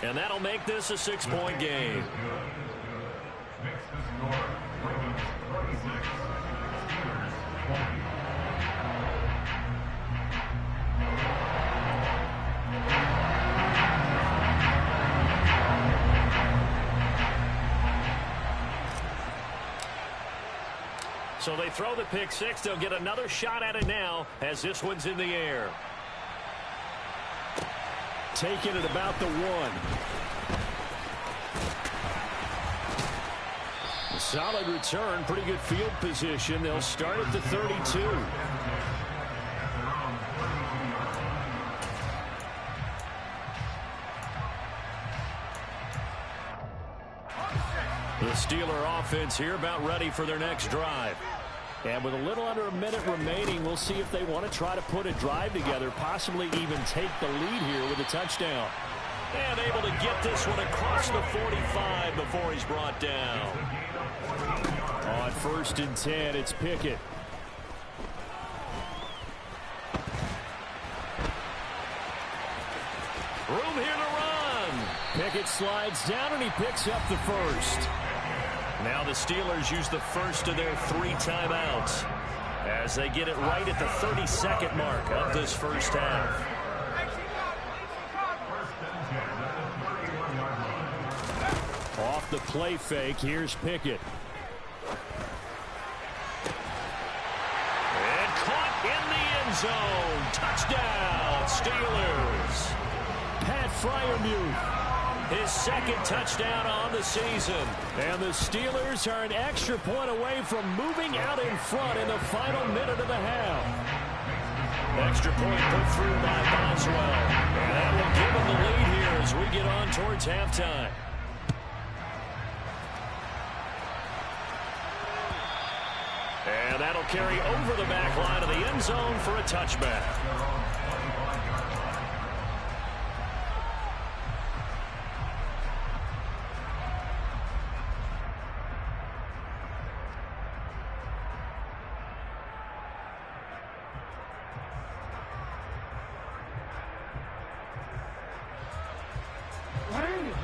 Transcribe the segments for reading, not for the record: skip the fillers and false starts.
And that'll make this a 6-point game. So they throw the pick six. They'll get another shot at it now as this one's in the air. Taking it about the 1. Solid return, pretty good field position. They'll start at the 32. The Steeler offense here about ready for their next drive. And with a little under a minute remaining, we'll see if they want to try to put a drive together, possibly even take the lead here with a touchdown. And able to get this one across the 45 before he's brought down. On 1st and 10, it's Pickett. Room here to run. Pickett slides down and he picks up the first. Now the Steelers use the first of their 3 timeouts as they get it right at the 32nd mark of this first half. Off the play fake, here's Pickett. And caught in the end zone. Touchdown, Steelers. Pat Freiermuth. His 2nd touchdown on the season. And the Steelers are an extra point away from moving out in front in the final minute of the half. Extra point put through by Boswell. And that will give them the lead here as we get on towards halftime. And that'll carry over the back line of the end zone for a touchback.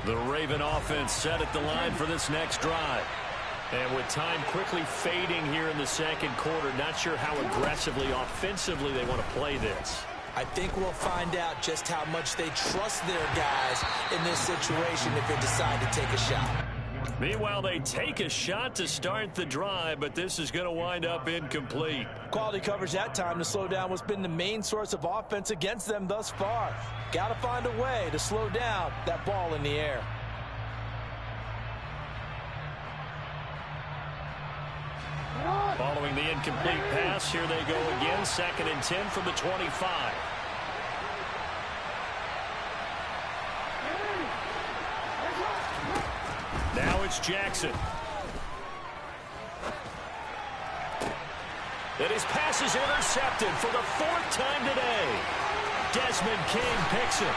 The Raven offense set at the line for this next drive. And with time quickly fading here in the 2nd quarter, not sure how aggressively, offensively they want to play this. I think we'll find out just how much they trust their guys in this situation if they decide to take a shot. Meanwhile, they take a shot to start the drive, but this is going to wind up incomplete. Quality coverage that time to slow down what's been the main source of offense against them thus far. Got to find a way to slow down that ball in the air. Following the incomplete pass, here they go again. 2nd and 10 from the 25. Now it's Jackson. And his pass is intercepted for the 4th time today. Desmond King picks it.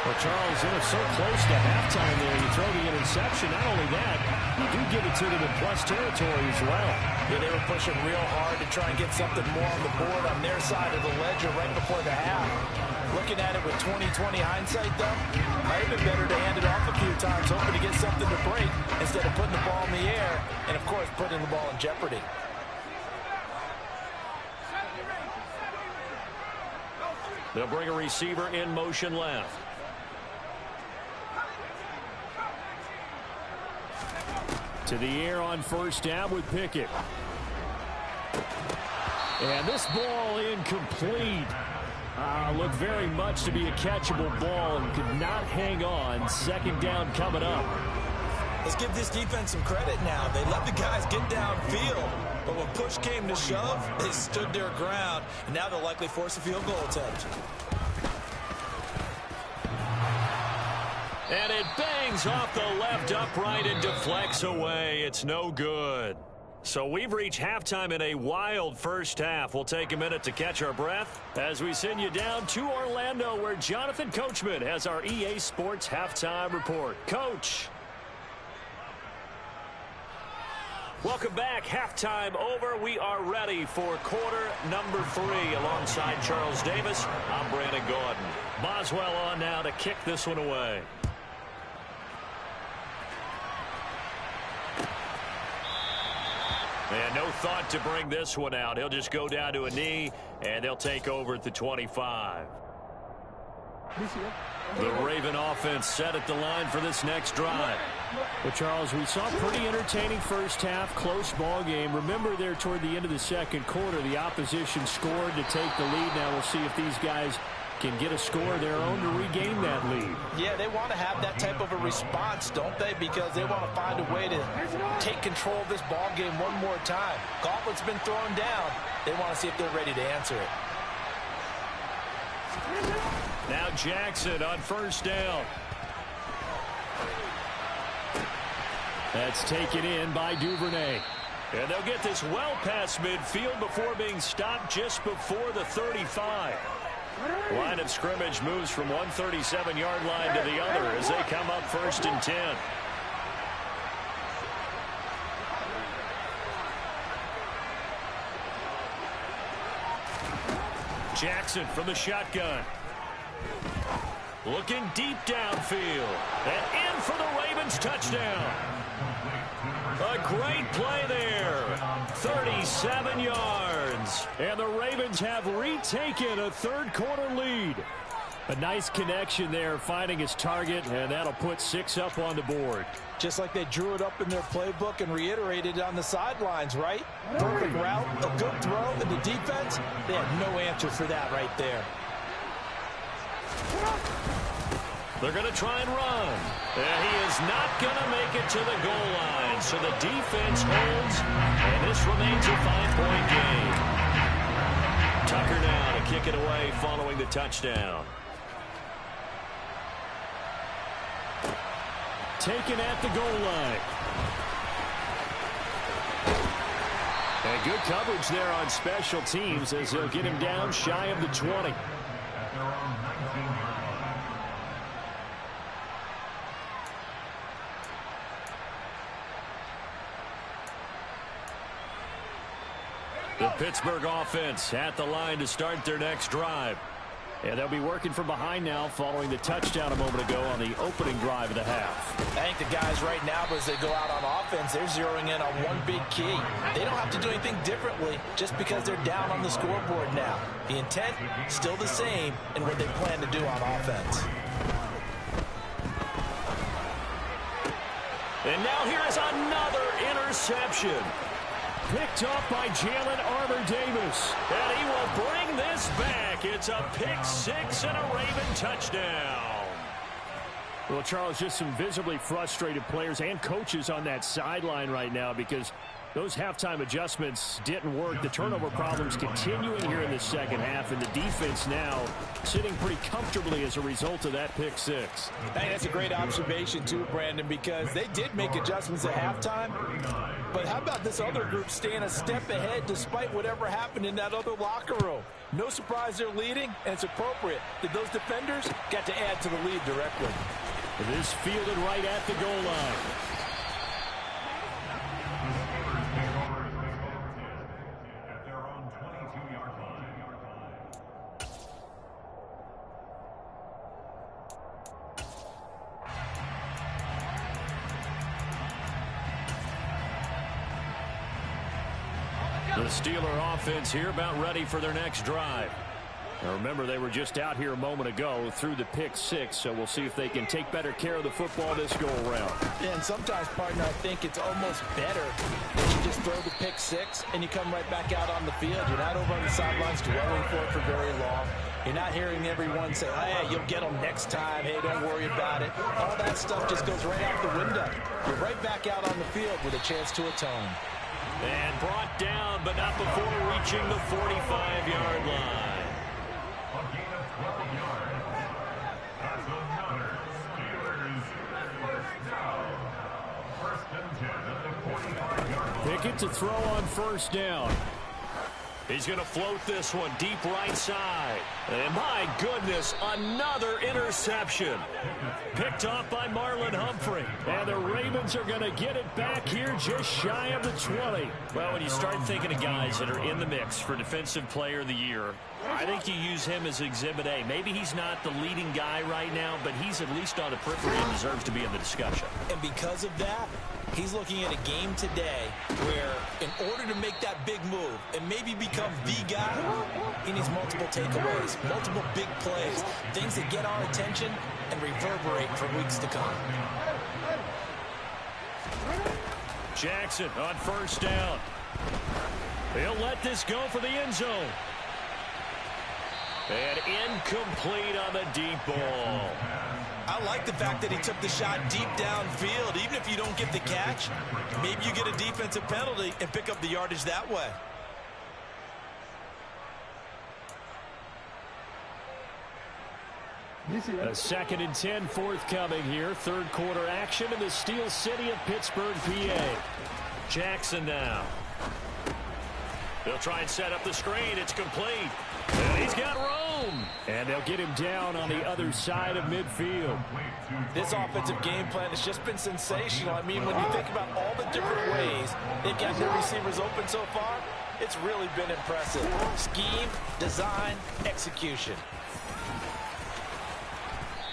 Well, Charles, it was so close to halftime there. You throw the interception. Not only that, you do give it to them in plus territory as well. Yeah, they were pushing real hard to try and get something more on the board on their side of the ledger right before the half. Looking at it with 20/20 hindsight, though, might have been better to hand it off a few times, hoping to get something to break instead of putting the ball in the air and, of course, putting the ball in jeopardy. They'll bring a receiver in motion left. To the air on 1st down with Pickett. And this ball incomplete. Looked very much to be a catchable ball and could not hang on. 2nd down coming up. Let's give this defense some credit now. They let the guys get downfield. But when push came to shove, they stood their ground. And now they'll likely force a field goal attempt. And it bangs off the left upright and deflects away. It's no good. So we've reached halftime in a wild first half. We'll take a minute to catch our breath as we send you down to Orlando, where Jonathan Coachman has our EA Sports halftime report. Coach. Welcome back. Halftime over. We are ready for quarter number 3. Alongside Charles Davis, I'm Brandon Gaudin. Boswell on now to kick this one away. And no thought to bring this one out. He'll just go down to a knee, and they'll take over at the 25. The Raven offense set at the line for this next drive. Well, Charles, we saw a pretty entertaining first half, close ball game. Remember there toward the end of the second quarter, the opposition scored to take the lead. Now we'll see if these guys can get a score of their own to regain that lead. Yeah, they want to have that type of a response, don't they? Because they want to find a way to take control of this ball game one more time. Gauntlet's been thrown down. They want to see if they're ready to answer it. Now Jackson on first down. That's taken in by Duvernay. And they'll get this well past midfield before being stopped just before the 35. Line of scrimmage moves from one 37-yard line to the other as they come up 1st and 10. Jackson from the shotgun. Looking deep downfield. And in for the Ravens touchdown. A great play there. 37 yards. And the Ravens have retaken a third-quarter lead. A nice connection there, finding his target, and that'll put 6 up on the board. Just like they drew it up in their playbook and reiterated it on the sidelines, right? Perfect route, a good throw, and the defense, they had no answer for that right there. They're going to try and run. And he is not going to make it to the goal line. So the defense holds, and this remains a 5-point game. Tucker now to kick it away following the touchdown. Taken at the goal line. And good coverage there on special teams as they'll get him down shy of the 20. The Pittsburgh offense at the line to start their next drive. And they'll be working from behind now following the touchdown a moment ago on the opening drive of the half. I think the guys right now, as they go out on offense, they're zeroing in on one big key. They don't have to do anything differently just because they're down on the scoreboard now. The intent, still the same in what they plan to do on offense. And now here is another interception. Picked off by Jalen Armour-Davis. And he will bring this back. It's a pick-6 and a Raven touchdown. Well, Charles, just some visibly frustrated players and coaches on that sideline right now because those halftime adjustments didn't work. The turnover problems continuing here in the second half, and the defense now sitting pretty comfortably as a result of that pick-6. Hey, that's a great observation, too, Brandon, because they did make adjustments at halftime. But how about this other group staying a step ahead despite whatever happened in that other locker room? No surprise they're leading, and it's appropriate that those defenders got to add to the lead directly. It is fielded right at the goal line. The Steeler offense here about ready for their next drive. Now remember, they were just out here a moment ago through the pick-6, so we'll see if they can take better care of the football this go-around. And sometimes, partner, I think it's almost better that you just throw the pick-6 and you come right back out on the field. You're not over on the sidelines dwelling for it for very long. You're not hearing everyone say, hey, you'll get them next time. Hey, don't worry about it. All that stuff just goes right out the window. You're right back out on the field with a chance to atone. And brought down, but not before reaching the 45-yard line. A gain of 12 yards. That's another Steelers first down. 1st and 10 at the 45-yard line. Pickett to throw on first down. He's going to float this one deep right side. And my goodness, another interception. Picked off by Marlon Humphrey. And the Ravens are going to get it back here just shy of the 20. Well, when you start thinking of guys that are in the mix for Defensive Player of the Year, I think you use him as Exhibit A. Maybe he's not the leading guy right now, but he's at least on the periphery and deserves to be in the discussion. And because of that, he's looking at a game today where in order to make that big move and maybe become the guy, he needs multiple takeaways, multiple big plays, things that get our attention and reverberate for weeks to come. Jackson on first down. He'll let this go for the end zone. And incomplete on the deep ball. I like the fact that he took the shot deep downfield. Even if you don't get the catch, maybe you get a defensive penalty and pick up the yardage that way. A 2nd and 10 forthcoming here. Third quarter action in the Steel City of Pittsburgh, PA. Jackson now. They'll try and set up the screen. It's complete. And he's got room. And they'll get him down on the other side of midfield. This offensive game plan has just been sensational. I mean, when you think about all the different ways they've got their receivers open so far, it's really been impressive. Scheme, design, execution.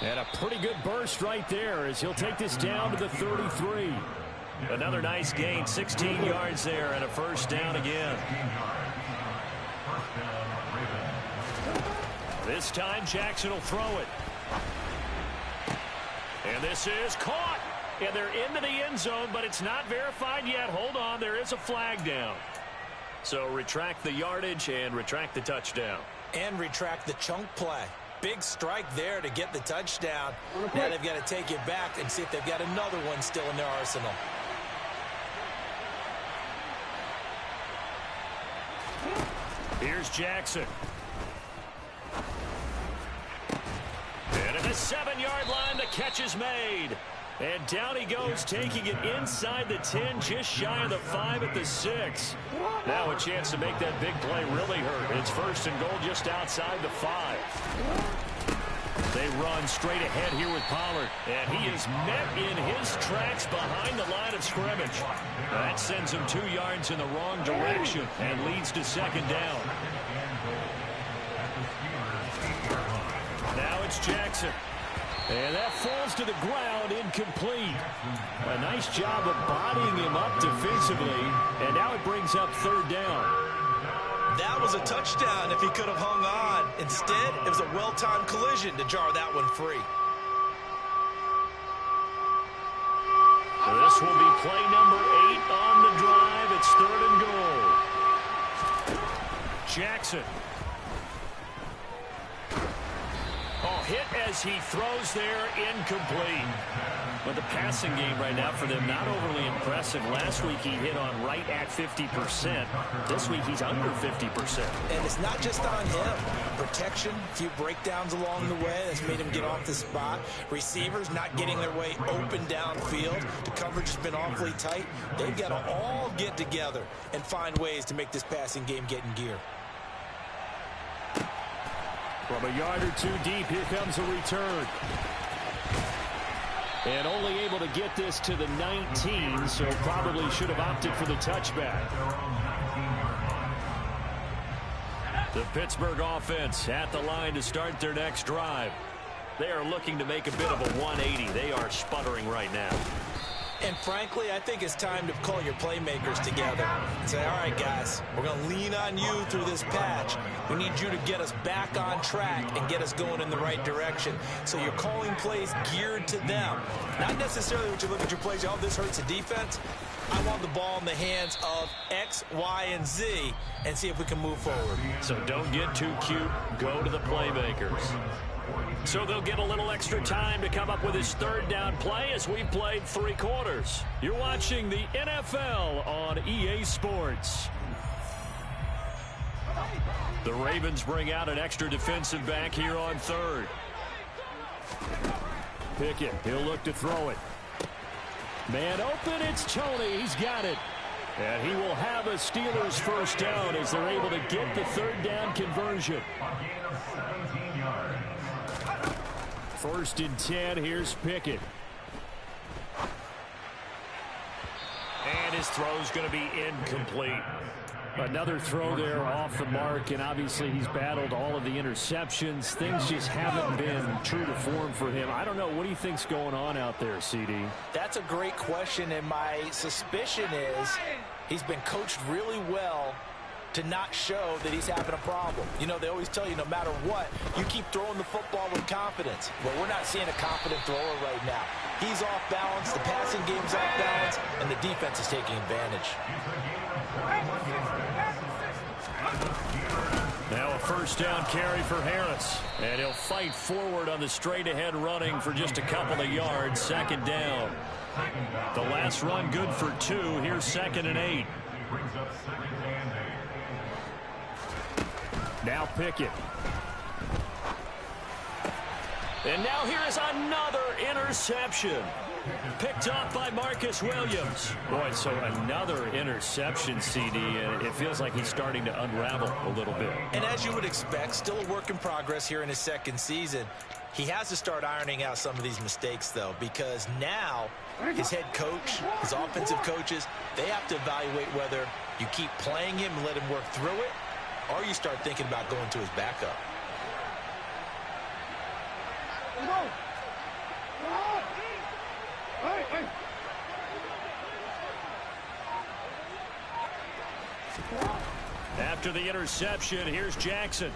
And a pretty good burst right there as he'll take this down to the 33. Another nice gain, 16 yards there and a first down again. This time Jackson will throw it. And this is caught. And they're into the end zone, but it's not verified yet. Hold on, there is a flag down. So retract the yardage and retract the touchdown. And retract the chunk play. Big strike there to get the touchdown. Now they've got to take it back and see if they've got another one still in their arsenal. Here's Jackson. And at the 7-yard line, the catch is made. And down he goes, taking it inside the 10, just shy of the 5 at the 6. Now a chance to make that big play really hurt. It's 1st and goal just outside the 5. They run straight ahead here with Pollard. And he is met in his tracks behind the line of scrimmage. That sends him 2 yards in the wrong direction and leads to 2nd down. Now it's Jackson. And that falls to the ground, incomplete. A nice job of bodying him up defensively. And now it brings up 3rd down. That was a touchdown if he could have hung on. Instead, it was a well-timed collision to jar that one free. This will be play number 8 on the drive. It's 3rd and goal. Jackson. Oh, hit as he throws there, incomplete. But the passing game right now for them, not overly impressive. Last week he hit on right at 50%. This week he's under 50%. And it's not just on him. Protection, a few breakdowns along the way that's made him get off the spot. Receivers not getting their way open downfield. The coverage has been awfully tight. They've got to all get together and find ways to make this passing game get in gear. From a yard or 2 deep, here comes a return. And only able to get this to the 19, so probably should have opted for the touchback. The Pittsburgh offense at the line to start their next drive. They are looking to make a bit of a 180. They are sputtering right now. And frankly, I think it's time to call your playmakers together and say, all right, guys, we're going to lean on you through this patch. We need you to get us back on track and get us going in the right direction. So you're calling plays geared to them. Not necessarily when you look at your plays, oh, this hurts the defense. I want the ball in the hands of X, Y, and Z and see if we can move forward. So don't get too cute. Go to the playmakers. So they'll get a little extra time to come up with his 3rd down play as we played 3 quarters. You're watching the NFL on EA Sports. The Ravens bring out an extra defensive back here on 3rd. Pickett, he'll look to throw it. Man open, it's Tony. He's got it. And he will have a Steelers first down as they're able to get the third down conversion. A gain of 17 yards. 1st and 10. Here's Pickett. And his throw's going to be incomplete. Another throw there off the mark, and obviously he's battled all of the interceptions. Things just haven't been true to form for him. I don't know. What do you think's going on out there, CD? That's a great question, and my suspicion is he's been coached really well to not show that he's having a problem. You know, they always tell you no matter what, you keep throwing the football with confidence. Well, we're not seeing a confident thrower right now. He's off balance, the passing game's off balance, and the defense is taking advantage. Now a first down carry for Harris. And he'll fight forward on the straight-ahead running for just a couple of yards. 2nd down. The last run good for 2. Here's 2nd and 8. Brings up 2nd and 8. Now Pickett. And now here is another interception. Picked up by Marcus Williams. Boy, so another interception, CD, and it feels like he's starting to unravel a little bit. And as you would expect, still a work in progress here in his 2nd season. He has to start ironing out some of these mistakes, though, because now his head coach, his offensive coaches, they have to evaluate whether you keep playing him and let him work through it, or you start thinking about going to his backup. After the interception, here's Jackson.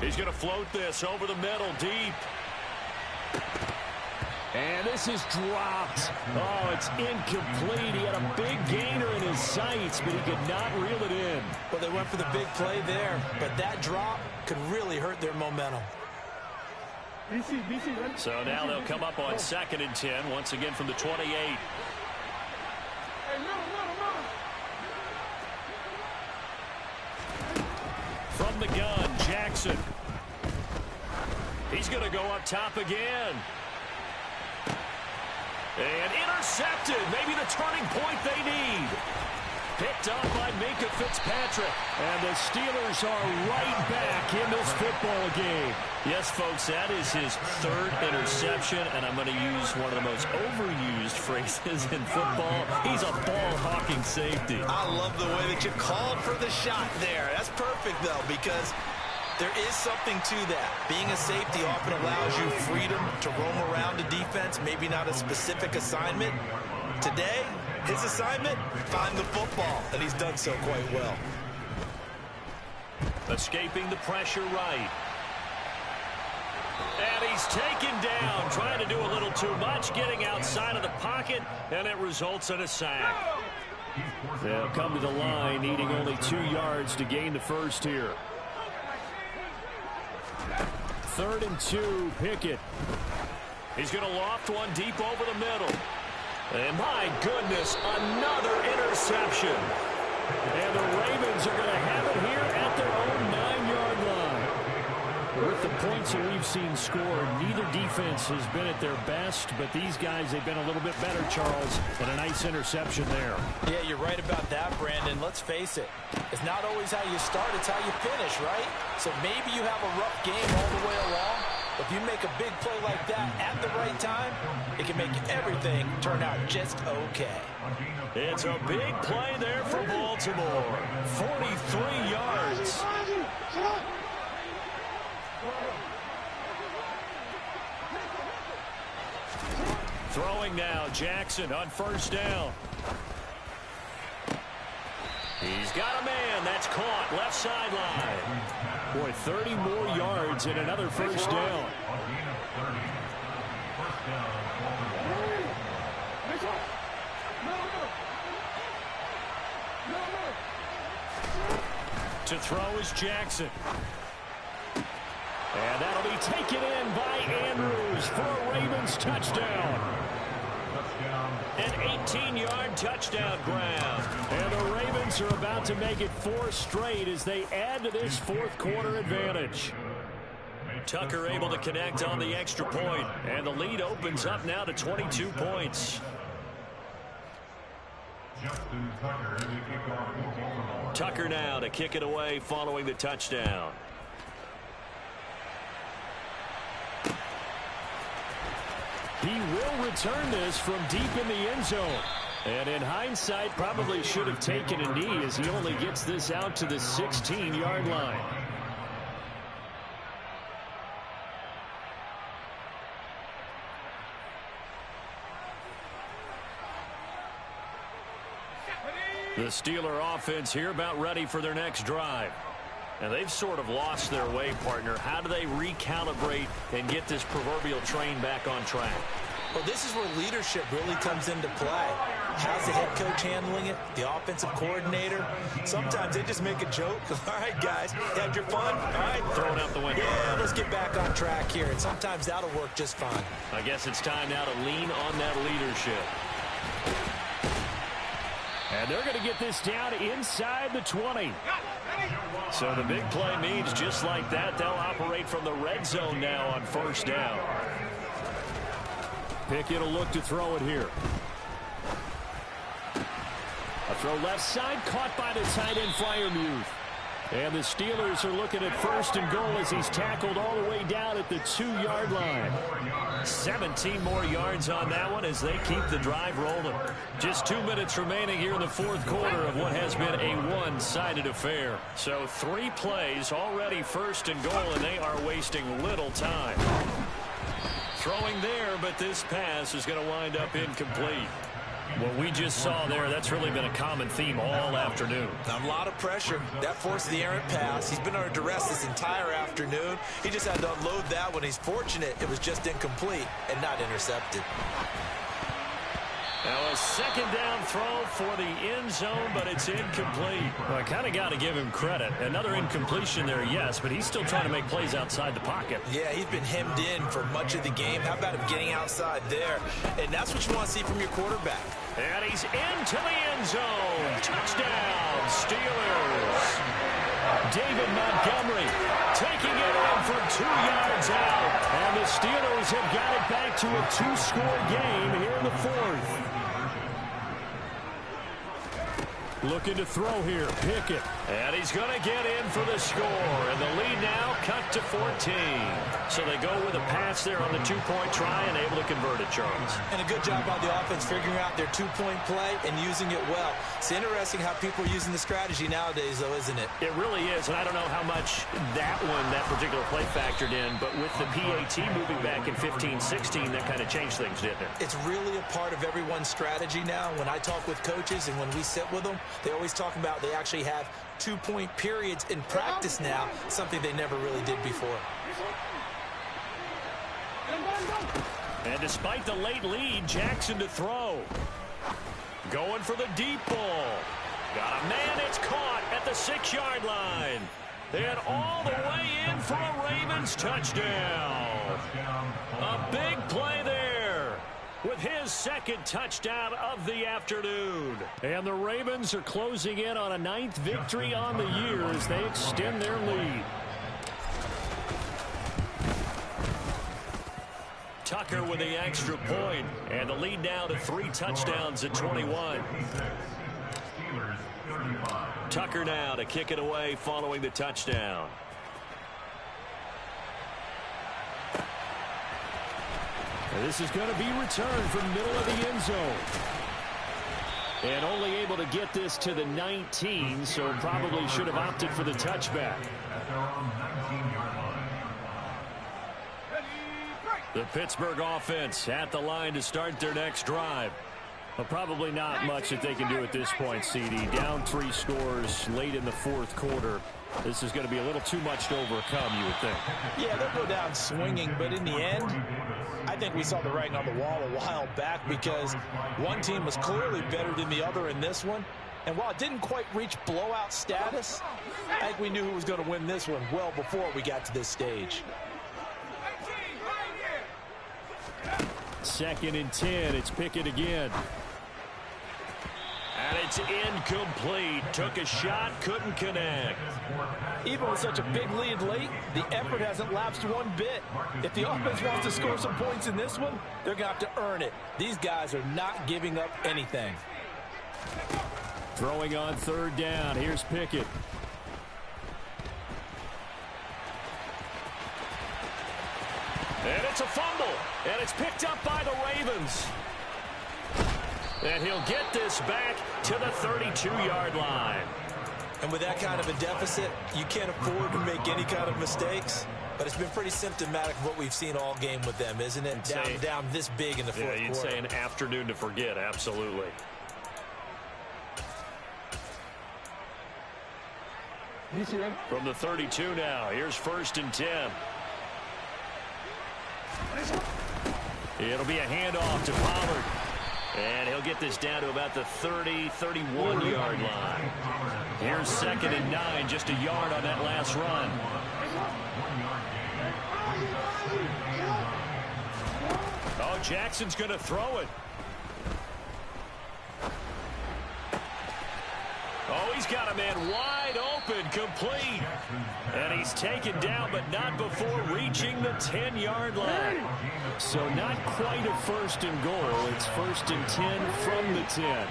He's going to float this over the middle, deep. And this is dropped. Oh, it's incomplete. He had a big gainer in his sights, but he could not reel it in. Well, they went for the big play there, but that drop could really hurt their momentum. So now they'll come up on 2nd and 10, once again from the 28. From the gun, Jackson. He's going to go up top again. And intercepted. Maybe the turning point they need. Picked up by Minkah Fitzpatrick. And the Steelers are right back in this football game. Yes, folks, that is his 3rd interception, and I'm going to use one of the most overused phrases in football. He's a ball-hawking safety. I love the way that you called for the shot there. That's perfect, though, because there is something to that. Being a safety often allows you freedom to roam around a defense, maybe not a specific assignment. Today, his assignment, find the football, and he's done so quite well. Escaping the pressure right. And he's taken down, trying to do a little too much, getting outside of the pocket, and it results in a sack. They'll come to the line, needing only 2 yards to gain the first here. 3rd and 2, Pickett. He's going to loft one deep over the middle. And my goodness, another interception. And the Ravens are going to have it here at their own 9-yard line. With the points that we've seen scored, neither defense has been at their best, but these guys, they've been a little bit better, Charles, and a nice interception there. Yeah, you're right about that, Brandon. Let's face it. It's not always how you start, it's how you finish, right? So maybe you have a rough game all the way along. If you make a big play like that at the right time, it can make everything turn out just okay. It's a big play there for Baltimore. 43 yards. Throwing now, Jackson on 1st down. He's got a man. That's caught. Left sideline. Boy, 30 more yards and another first down. To throw is Jackson. And that'll be taken in by Andrews for a Ravens touchdown. An 18-yard touchdown grab. And the Ravens are about to make it 4 straight as they add to this 4th quarter advantage. Tucker able to connect on the extra point. And the lead opens up now to 22 points. Justin Tucker to kick off for Baltimore. Tucker now to kick it away following the touchdown. He will return this from deep in the end zone. And in hindsight, probably should have taken a knee as he only gets this out to the 16-yard line. The Steeler offense here about ready for their next drive. And they've sort of lost their way, partner. How do they recalibrate and get this proverbial train back on track? Well, this is where leadership really comes into play. How's the head coach handling it? The offensive coordinator? Sometimes they just make a joke. All right, guys, had your fun? All right. Throw it out the window. Yeah, let's get back on track here. And sometimes that'll work just fine. I guess it's time now to lean on that leadership. And they're going to get this down inside the 20. So the big play means just like that, they'll operate from the red zone now on first down. Pickett will look to throw it here. A throw left side, caught by the tight end Freiermuth. And the Steelers are looking at first and goal as he's tackled all the way down at the 2-yard line. 17 more yards on that one as they keep the drive rolling. Just 2 minutes remaining here in the fourth quarter of what has been a one-sided affair. So 3 plays already first and goal, and they are wasting little time. Throwing there, but this pass is going to wind up incomplete. What we just saw there, that's really been a common theme all afternoon. A lot of pressure. That forced the errant pass. He's been under duress this entire afternoon. He just had to unload that one. He's fortunate it was just incomplete and not intercepted. Now a second down throw for the end zone, but it's incomplete. Well, I kind of got to give him credit. Another incompletion there, yes, but he's still trying to make plays outside the pocket. Yeah, he's been hemmed in for much of the game. How about him getting outside there? And that's what you want to see from your quarterback. And he's into the end zone. Touchdown, Steelers. David Montgomery taking it in from 2 yards out. And the Steelers have got it back to a 2-score game here in the fourth. Looking to throw here, Pickett. And he's going to get in for the score. And the lead now cut to 14. So they go with a pass there on the 2-point try and able to convert it, Charles. And a good job by the offense figuring out their 2-point play and using it well. It's interesting how people are using the strategy nowadays, though, isn't it? It really is. And I don't know how much that particular play factored in. But with the PAT moving back in 15-16, that kind of changed things, didn't it? It's really a part of everyone's strategy now. When I talk with coaches and when we sit with them, they always talk about they actually have 2-point periods in practice now, something they never really did before. And despite the late lead, Jackson to throw. Going for the deep ball. Got a man, it's caught at the 6-yard line. And all the way in for a Ravens touchdown. A big play there with his second touchdown of the afternoon. And the Ravens are closing in on a 9th victory on the year as they extend their lead. Tucker with the extra point, and the lead now to 3 touchdowns at 21. Tucker now to kick it away following the touchdown. And this is going to be returned from middle of the end zone. And only able to get this to the 19, so probably should have opted for the touchback. The Pittsburgh offense at the line to start their next drive. Well, probably not much that they can do at this point, CD. Down 3 scores late in the fourth quarter. This is going to be a little too much to overcome, you would think. Yeah, they'll go down swinging, but in the end, I think we saw the writing on the wall a while back because one team was clearly better than the other in this one. And while it didn't quite reach blowout status, I think we knew who was going to win this one well before we got to this stage. 2nd and 10. It's Pickett again. And it's incomplete. Took a shot, couldn't connect. Even with such a big lead late, the effort hasn't lapsed one bit. If the offense wants to score some points in this one, they're going to have to earn it. These guys are not giving up anything. Throwing on third down. Here's Pickett. And it's a fumble. And it's picked up by the Ravens. And he'll get this back to the 32-yard line. And with that kind of a deficit, you can't afford to make any kind of mistakes. But it's been pretty symptomatic of what we've seen all game with them, isn't it? Down this big in the fourth quarter. Yeah, you'd say an afternoon to forget, absolutely. From the 32 now, here's 1st and 10. It'll be a handoff to Pollard. And he'll get this down to about the 30, 31-yard line. Here's 2nd and 9, just a yard on that last run. Oh, Jackson's going to throw it. Oh, he's got a man wide open, complete. And he's taken down, but not before reaching the 10-yard line. So not quite a 1st and goal. It's 1st and 10 from the 10.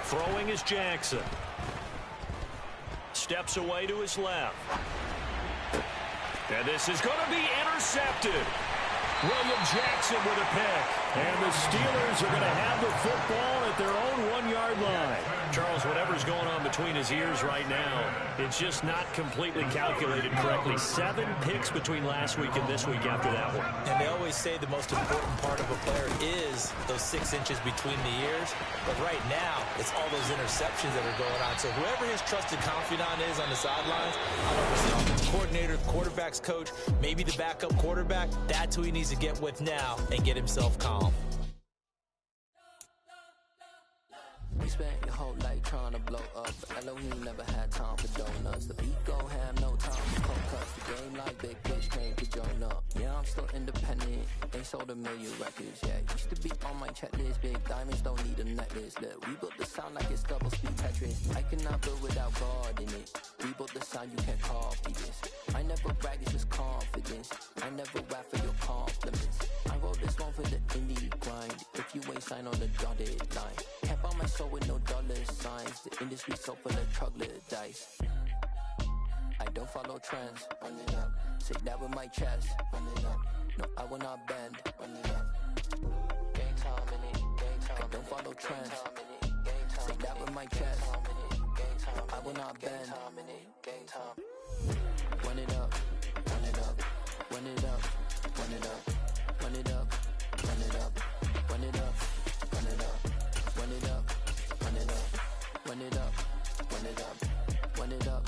Throwing is Jackson. Steps away to his left. And this is going to be intercepted. William Jackson with a pick. And the Steelers are going to have the football at their own 1-yard line. Charles, whatever's going on between his ears right now, it's just not completely calculated correctly. 7 picks between last week and this week after that one. And they always say the most important part of a player is those 6 inches between the ears. But right now, it's all those interceptions that are going on. So whoever his trusted confidant is on the sidelines, I don't know if it's the offensive coordinator, the quarterback's coach, maybe the backup quarterback, that's who he needs to get with now and get himself calm. You spent your whole life trying to blow up, but Elohim never had time for donuts. The beat gon' have no time for cold cuts. The game like Big Fish came to join up. Yeah, I'm still independent. They sold 1 million records, yeah. Used to be on my checklist. Big diamonds don't need a necklace. Look, we built the sound like it's double speed Tetris. I cannot build without God in it. We built the sound, you can't copy this. I never brag, it's just confidence. I never rap for your compliments. I wrote this one for the indie grind. If you ain't signed on the dotted line, can't buy my soul with no dollar signs. The industry so full of troglodytes. I don't follow trends. Run it up. Say that with my chest. Run it up. No, I will not bend. Run it up. Game time in it. Game time. I don't follow trends. Say that with my chest. No, I will not bend. Game time. Run it up. Run it up. Run it up. Run it up. Run it up. Run it up. Run it up. Run it up. Run it up. Run it up. Run it up. Run it up. Run it up.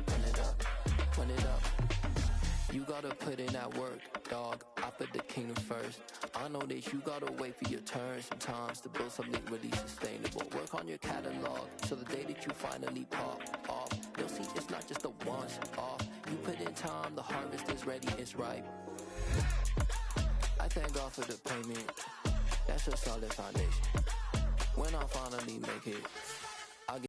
Run it up. Run it up. You gotta put in that work, dog. I put the kingdom first. I know that you gotta wait for your turn sometimes to build something really sustainable. Work on your catalog so the day that you finally pop off, you'll see it's not just a once off. You put in time, the harvest is ready, it's ripe. I thank God for the payment. That's a solid foundation. When I finally make it,